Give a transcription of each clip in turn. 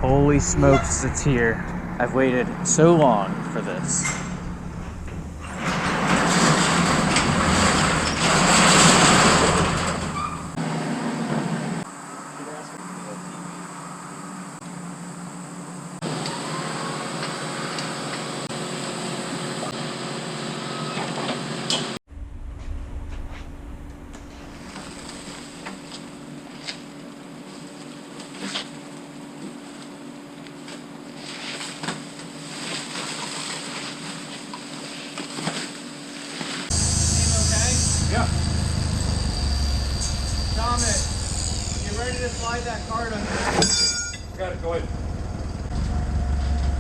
Holy smokes, it's here. I've waited so long for this. Yeah. Thomas, you ready to slide that card under? Got it, go ahead.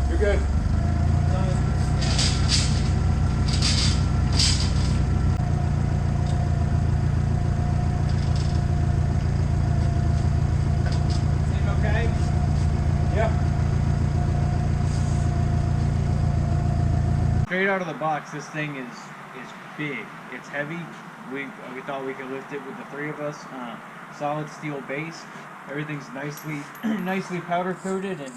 You're good. Seem okay? Yeah. Straight out of the box, this thing is big. It's heavy. We thought we could lift it with the three of us. Solid steel base. Everything's nicely powder coated and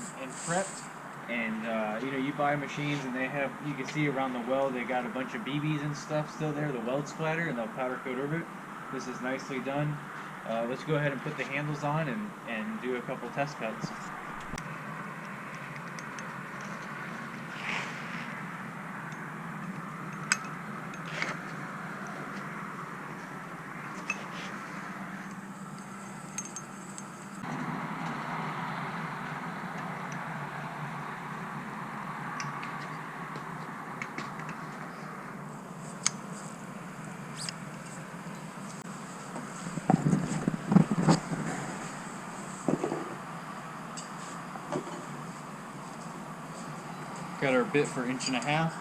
prepped. And you know, you buy machines and they have, you can see around the weld they got a bunch of BBs and stuff still there, the weld splatter, and they'll powder coat over it. This is nicely done. Let's go ahead and put the handles on and do a couple test cuts. Got our bit for 1.5 inches.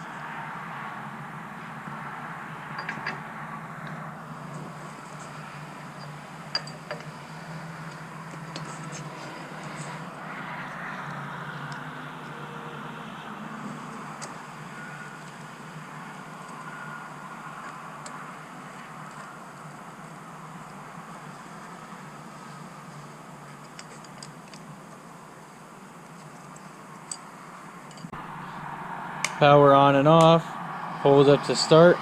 Power on and off, hold up to start.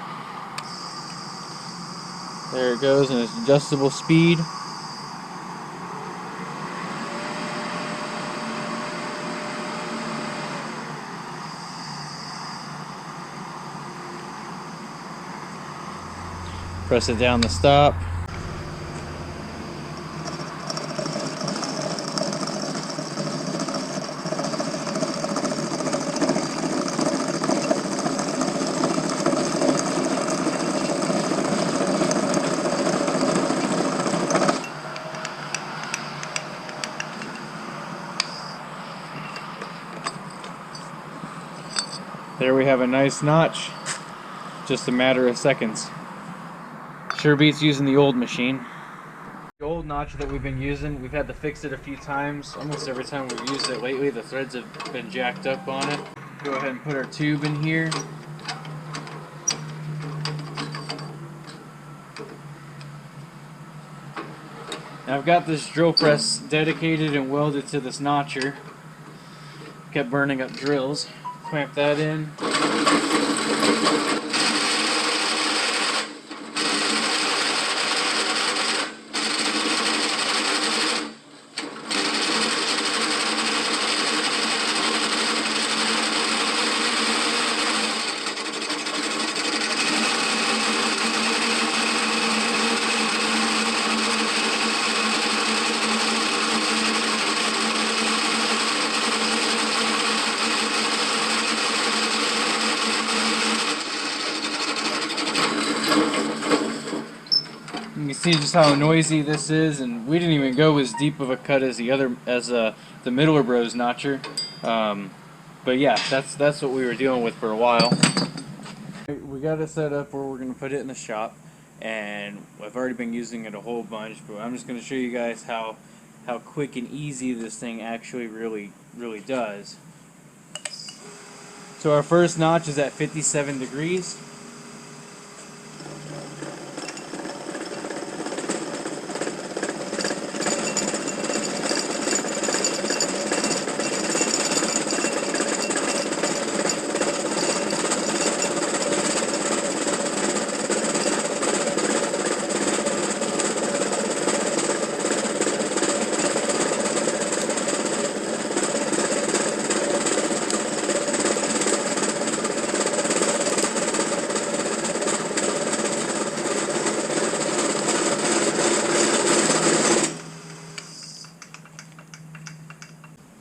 There it goes, and it's adjustable speed. Press it down to stop. There we have a nice notch, just a matter of seconds. Sure beats using the old machine. The old notch that we've been using, we've had to fix it a few times. Almost every time we've used it lately, the threads have been jacked up on it. Go ahead and put our tube in here. Now I've got this drill press dedicated and welded to this notcher. Kept burning up drills. Clamp that in. You can see just how noisy this is, and we didn't even go as deep of a cut as the Mittler Bros notcher. But yeah, that's what we were dealing with for a while. We got it set up where we're going to put it in the shop, and I've already been using it a whole bunch, but I'm just going to show you guys how quick and easy this thing actually really does. So our first notch is at 57 degrees.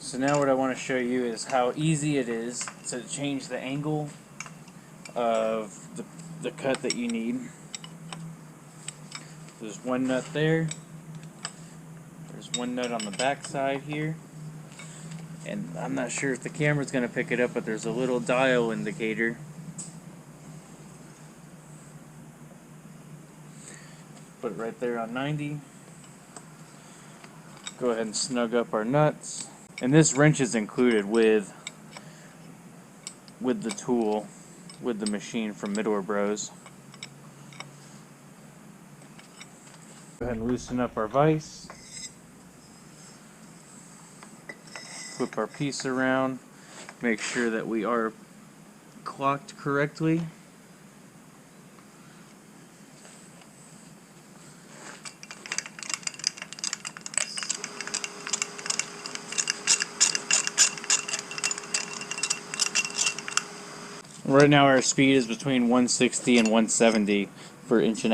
So now what I want to show you is how easy it is to change the angle of the cut that you need. There's one nut there. There's one nut on the back side here. And I'm not sure if the camera's going to pick it up, but there's a little dial indicator. Put it right there on 90. Go ahead and snug up our nuts. And this wrench is included with the tool, with the machine from Mittler Bros. Go ahead and loosen up our vise. Flip our piece around. Make sure that we are clocked correctly. Right now our speed is between 160 and 170 for 1.5 inches.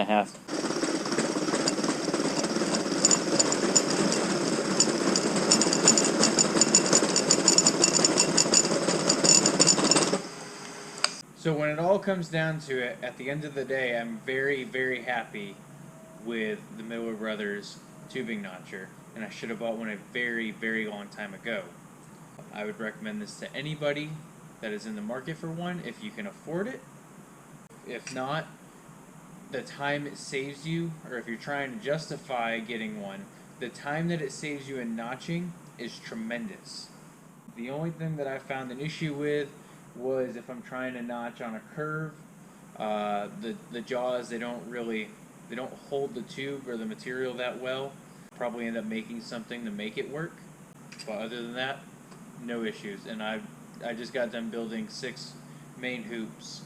So when it all comes down to it, at the end of the day, I'm very, very happy with the Mittler Brothers tubing notcher, and I should have bought one a very, very long time ago. I would recommend this to anybody that is in the market for one if you can afford it. If not, the time it saves you, or if you're trying to justify getting one, the time that it saves you in notching is tremendous. The only thing that I found an issue with was if I'm trying to notch on a curve, the jaws, they don't hold the tube or the material that well. Probably end up making something to make it work, but other than that, no issues. And I just got done building 6 main hoops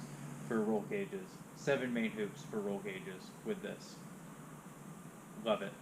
for roll cages, 7 main hoops for roll cages with this. Love it.